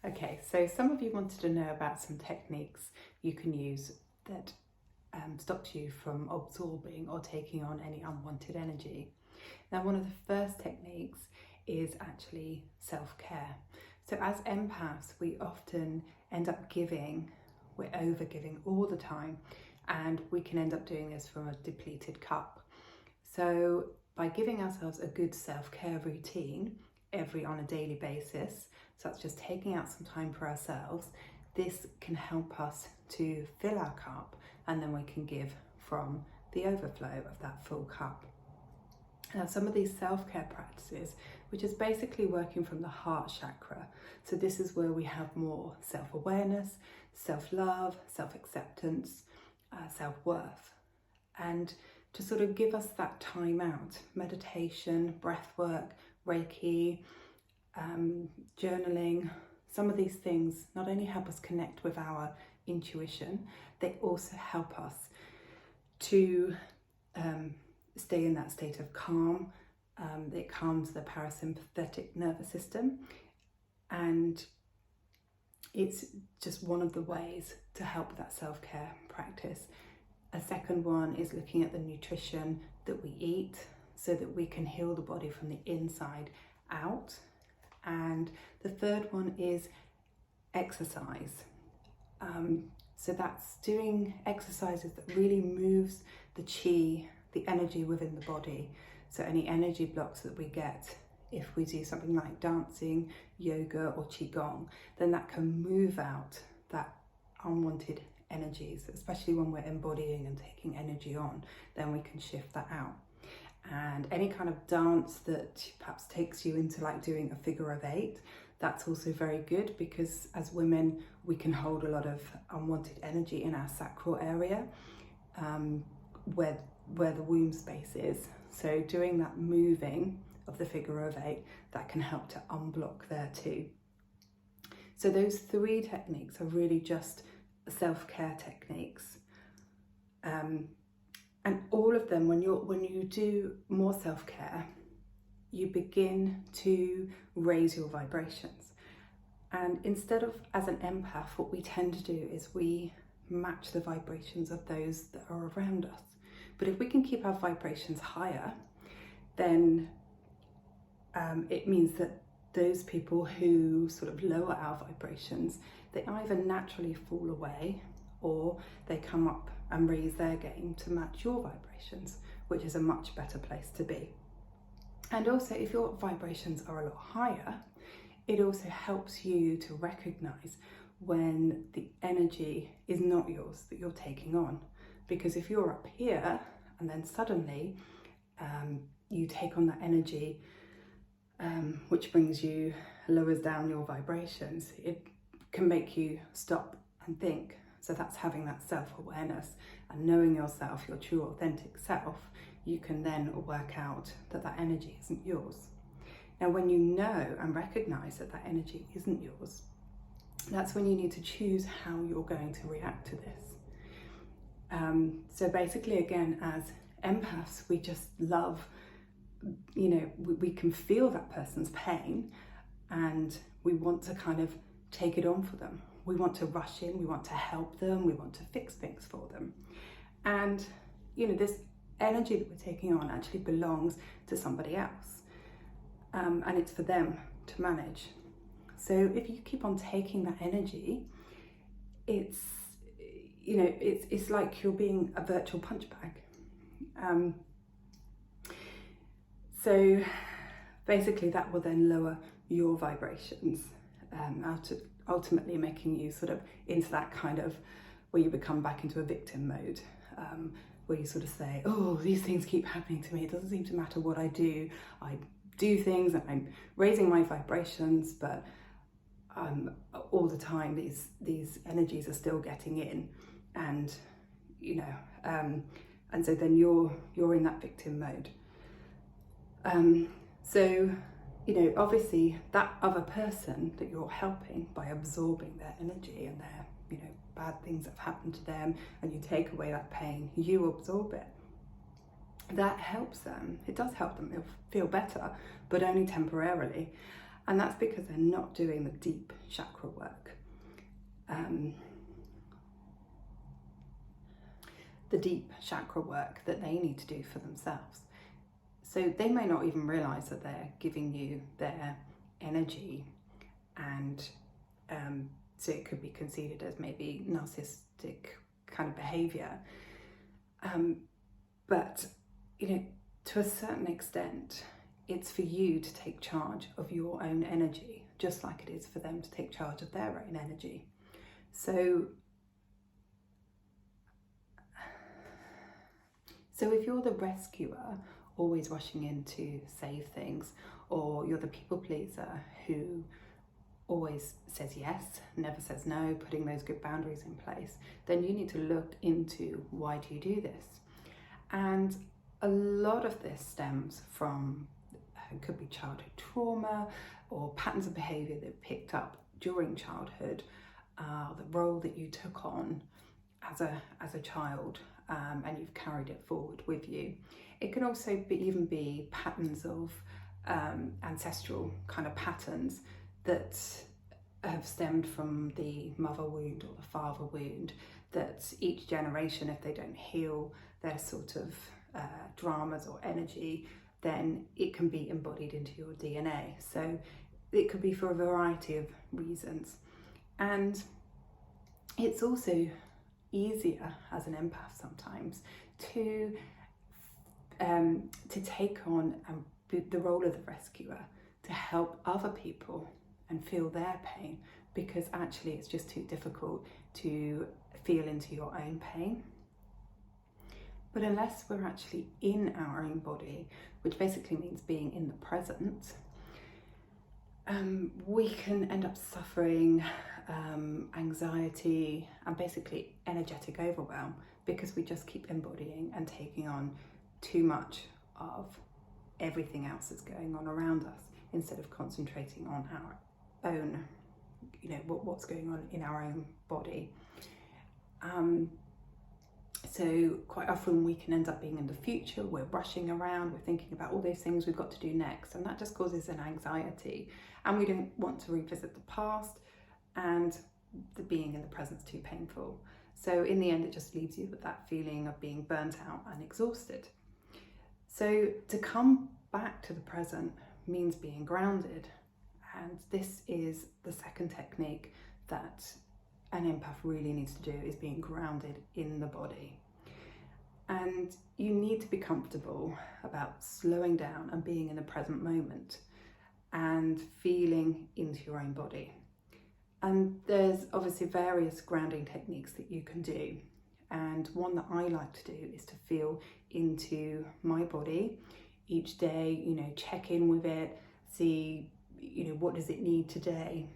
Okay, so some of you wanted to know about some techniques you can use that stops you from absorbing or taking on any unwanted energy. Now, one of the first techniques is actually self-care. So as empaths, we often end up giving, we're over-giving all the time, and we can end up doing this from a depleted cup. So by giving ourselves a good self-care routine on a daily basis, so that's just taking out some time for ourselves, this can help us to fill our cup, and then we can give from the overflow of that full cup. Now, some of these self-care practices, which is basically working from the heart chakra, so this is where we have more self-awareness, self-love, self-acceptance, self-worth, and to sort of give us that time out, meditation, breath work, Reiki, journaling. Some of these things not only help us connect with our intuition, they also help us to stay in that state of calm. It calms the parasympathetic nervous system, and it's just one of the ways to help that self-care practice. A second one is looking at the nutrition that we eat so that we can heal the body from the inside out. And the third one is exercise. So that's doing exercises that really moves the chi, the energy within the body. So any energy blocks that we get if we do something like dancing, yoga or qigong, then that can move out that unwanted energies, especially when we're embodying and taking energy on, then we can shift that out. And any kind of dance that perhaps takes you into like doing a figure of 8, that's also very good, because as women we can hold a lot of unwanted energy in our sacral area, where the womb space is. So doing that moving of the figure of 8, that can help to unblock there too. So those 3 techniques are really just self-care techniques, and all of them, when you do more self-care, you begin to raise your vibrations. And instead of, as an empath, what we tend to do is we match the vibrations of those that are around us. But if we can keep our vibrations higher, then it means that those people who sort of lower our vibrations, they either naturally fall away or they come up and raise their game to match your vibrations, which is a much better place to be. And also, if your vibrations are a lot higher, it also helps you to recognize when the energy is not yours that you're taking on. Because if you're up here and then suddenly you take on that energy, which lowers down your vibrations, it can make you stop and think. So that's having that self-awareness and knowing yourself, your true authentic self. You can then work out that that energy isn't yours. Now, when you know and recognize that that energy isn't yours, that's when you need to choose how you're going to react to this. So basically, again, as empaths, we just love, we can feel that person's pain and we want to kind of take it on for them. We want to rush in, we want to help them, we want to fix things for them. And, this energy that we're taking on actually belongs to somebody else. And it's for them to manage. So if you keep on taking that energy, it's like you're being a virtual punch bag. So basically that will then lower your vibrations, ultimately making you sort of into that kind of where you become back into a victim mode, where you sort of say, oh, these things keep happening to me. It doesn't seem to matter what I do. I do things and I'm raising my vibrations, but all the time these energies are still getting in, and and so then you're in that victim mode. So obviously that other person that you're helping by absorbing their energy and their bad things that have happened to them, and you take away that pain, you absorb it. That helps them. It does help them feel better, but only temporarily. And that's because they're not doing the deep chakra work. The deep chakra work that they need to do for themselves. So they may not even realise that they're giving you their energy, and so it could be considered as maybe narcissistic kind of behaviour. But, to a certain extent, it's for you to take charge of your own energy, just like it is for them to take charge of their own energy. So if you're the rescuer, always rushing in to save things, or you're the people pleaser who always says yes, never says no, putting those good boundaries in place, then you need to look into, why do you do this? And a lot of this stems from, it could be childhood trauma or patterns of behaviour that picked up during childhood, the role that you took on as a child, and you've carried it forward with you. It can also even be patterns of ancestral kind of patterns that have stemmed from the mother wound or the father wound, that each generation, if they don't heal their sort of dramas or energy, then it can be embodied into your DNA. So it could be for a variety of reasons. And it's also easier as an empath sometimes to take on the role of the rescuer, to help other people and feel their pain, because actually it's just too difficult to feel into your own pain. But unless we're actually in our own body, which basically means being in the present, we can end up suffering anxiety and basically energetic overwhelm, because we just keep embodying and taking on too much of everything else that's going on around us, instead of concentrating on our own, what's going on in our own body. So quite often we can end up being in the future, we're rushing around, we're thinking about all those things we've got to do next, and that just causes an anxiety, and we don't want to revisit the past, and the being in the present's too painful. So in the end, it just leaves you with that feeling of being burnt out and exhausted. So to come back to the present means being grounded, and this is the second technique that an empath really needs to do, is being grounded in the body. And you need to be comfortable about slowing down and being in the present moment and feeling into your own body. And there's obviously various grounding techniques that you can do. And one that I like to do is to feel into my body each day, check in with it, see, what does it need today?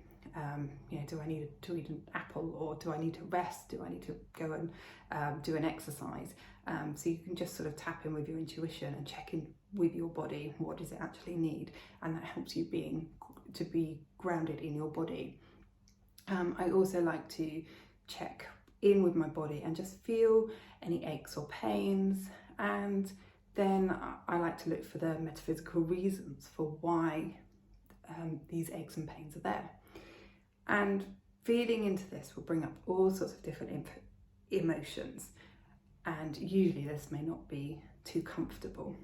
Do I need to eat an apple, or do I need to rest? Do I need to go and do an exercise? So you can just sort of tap in with your intuition and check in with your body. What does it actually need? And that helps you to be grounded in your body. I also like to check in with my body and just feel any aches or pains, and then I like to look for the metaphysical reasons for why these aches and pains are there. And feeling into this will bring up all sorts of different emotions, and usually this may not be too comfortable.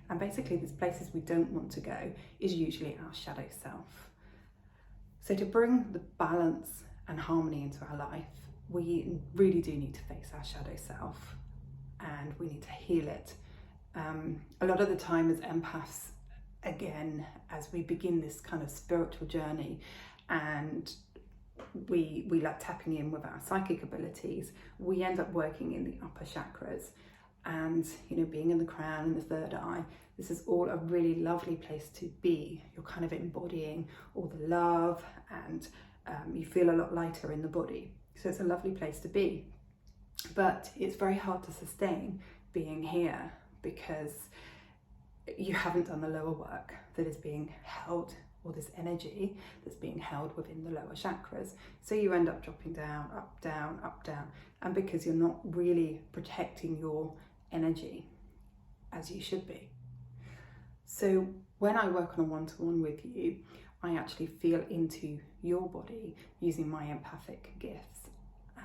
And basically, these places we don't want to go is usually our shadow self. So to bring the balance and harmony into our life, we really do need to face our shadow self, and we need to heal it. A lot of the time as empaths, again, as we begin this kind of spiritual journey, and we like tapping in with our psychic abilities, we end up working in the upper chakras, and being in the crown and the third eye. This is all a really lovely place to be. You're kind of embodying all the love, and you feel a lot lighter in the body. So it's a lovely place to be. But it's very hard to sustain being here, because you haven't done the lower work that is being held, or this energy that's being held within the lower chakras. So you end up dropping down, up, down, up, down. And because you're not really protecting your energy as you should be. So when I work on a one-to-one with you, I actually feel into your body using my empathic gifts,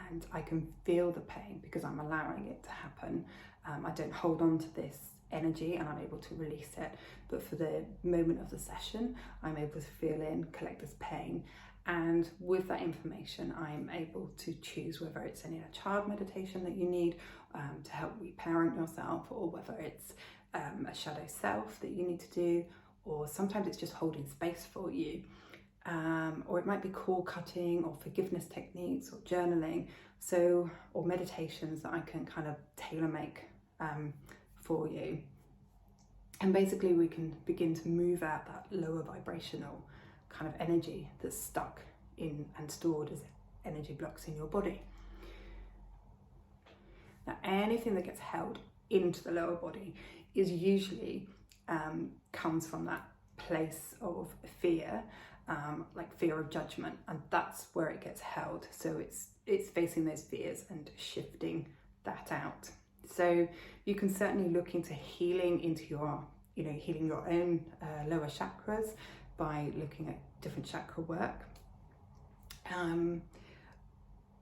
and I can feel the pain because I'm allowing it to happen. I don't hold on to this energy and I'm able to release it, but for the moment of the session, I'm able to feel in, collect this pain, and with that information, I'm able to choose whether it's an inner child meditation that you need to help reparent yourself, or whether it's a shadow self that you need to do, or sometimes it's just holding space for you. Or it might be cord cutting or forgiveness techniques or journaling, or meditations that I can kind of tailor make for you. And basically we can begin to move out that lower vibrational kind of energy that's stuck in and stored as energy blocks in your body. Now, anything that gets held into the lower body is usually comes from that place of fear, like fear of judgment, and that's where it gets held. So it's facing those fears and shifting that out. So you can certainly look into healing into your, healing your own lower chakras by looking at different chakra work.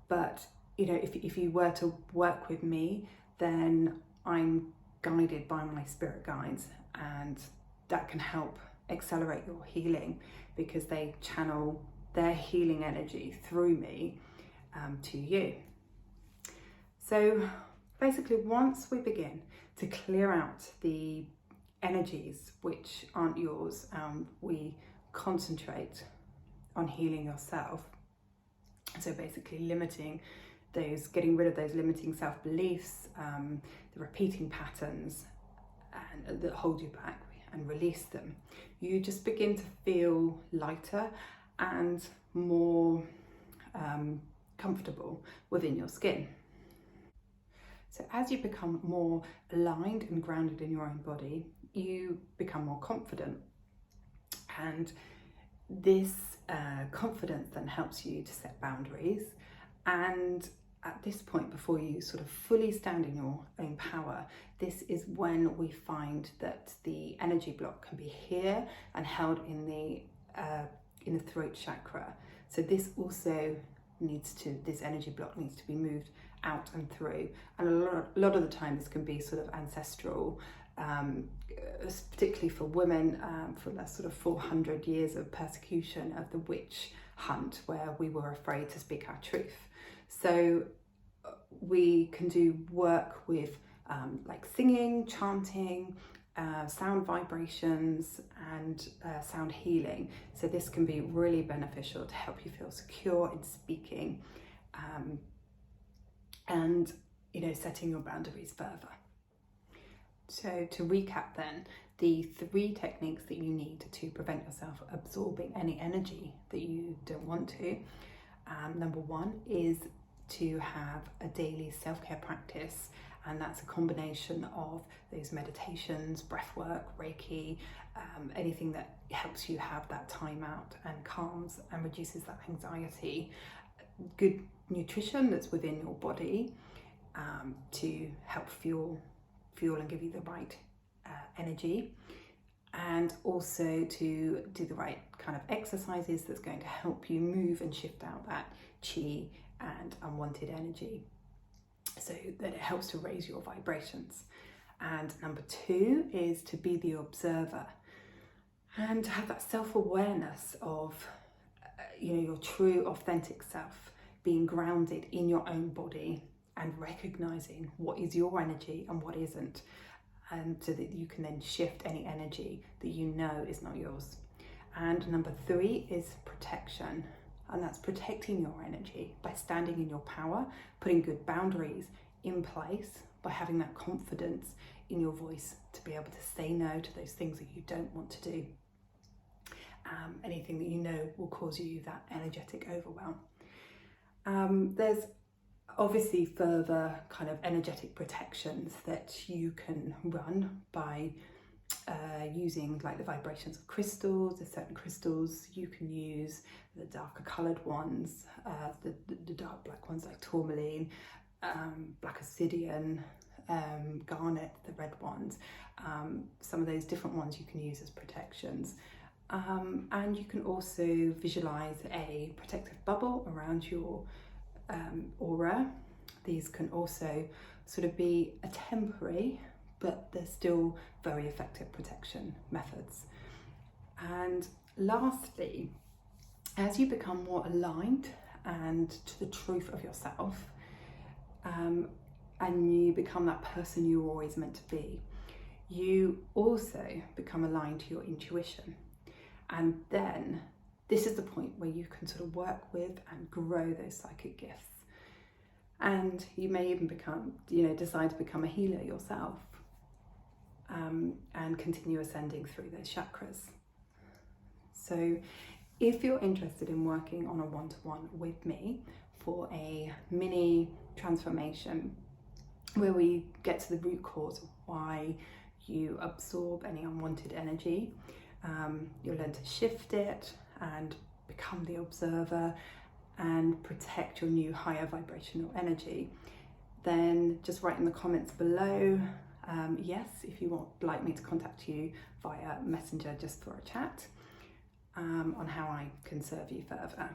But if you were to work with me, then I'm guided by my spirit guides, and that can help accelerate your healing because they channel their healing energy through me to you. So basically, once we begin to clear out the energies which aren't yours, we concentrate on healing yourself. So basically getting rid of those limiting self-beliefs, the repeating patterns that hold you back, and release them. You just begin to feel lighter and more comfortable within your skin. So as you become more aligned and grounded in your own body, you become more confident. And this confidence then helps you to set boundaries. And at this point, before you sort of fully stand in your own power, this is when we find that the energy block can be here and held in the throat chakra. So this energy block needs to be moved out and through. And a lot of the time this can be sort of ancestral, particularly for women, for the sort of 400 years of persecution of the witch hunt, where we were afraid to speak our truth. So we can do work with like singing, chanting, sound vibrations, and sound healing. So this can be really beneficial to help you feel secure in speaking, and setting your boundaries further. So to recap then, the 3 techniques that you need to prevent yourself absorbing any energy that you don't want to. Number 1 is to have a daily self-care practice, and that's a combination of those meditations, breath work, Reiki, anything that helps you have that time out and calms and reduces that anxiety. Good nutrition that's within your body to help fuel and give you the right energy, and also to do the right kind of exercises that's going to help you move and shift out that chi and unwanted energy, so that it helps to raise your vibrations. And number 2 is to be the observer and to have that self-awareness of your true authentic self, being grounded in your own body and recognizing what is your energy and what isn't, and so that you can then shift any energy that you know is not yours. And number 3 is protection, and that's protecting your energy by standing in your power, putting good boundaries in place, by having that confidence in your voice to be able to say no to those things that you don't want to do, anything that you know will cause you that energetic overwhelm. There's obviously further kind of energetic protections that you can run by using like the vibrations of crystals. There's certain crystals you can use, the darker coloured ones, the dark black ones like tourmaline, black obsidian, garnet, the red ones, some of those different ones you can use as protections. And you can also visualize a protective bubble around your aura. These can also sort of be a temporary, but they're still very effective protection methods. And lastly, as you become more aligned and to the truth of yourself, and you become that person you were always meant to be, you also become aligned to your intuition. And then this is the point where you can sort of work with and grow those psychic gifts. And you may even become, decide to become a healer yourself, and continue ascending through those chakras. So if you're interested in working on a one-to-one with me for a mini transformation where we get to the root cause of why you absorb any unwanted energy, you'll learn to shift it and become the observer and protect your new higher vibrational energy, then just write in the comments below yes, if you would like me to contact you via Messenger just for a chat on how I can serve you further.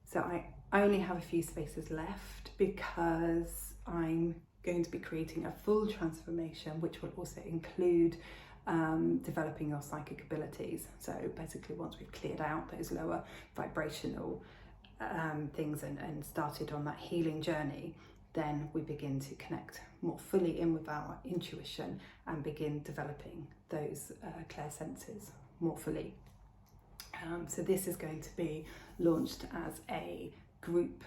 So I only have a few spaces left because I'm going to be creating a full transformation, which will also include developing your psychic abilities. So basically, once we've cleared out those lower vibrational things and started on that healing journey, then we begin to connect more fully in with our intuition and begin developing those clairsenses more fully. So this is going to be launched as a group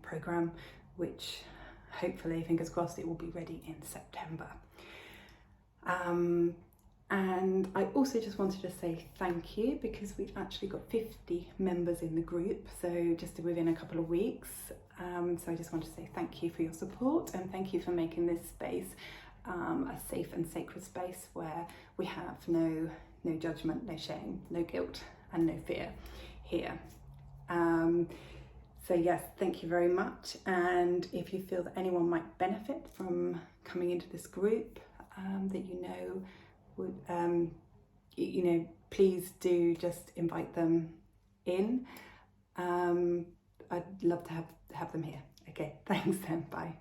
program, which hopefully, fingers crossed, it will be ready in September. And I also just wanted to say thank you, because we've actually got 50 members in the group, so just within a couple of weeks. So I just want to say thank you for your support, and thank you for making this space a safe and sacred space where we have no judgment, no shame, no guilt, and no fear here. So yes, thank you very much. And if you feel that anyone might benefit from coming into this group, that would, please do just invite them in. I'd love to have them here. Okay, thanks then, bye.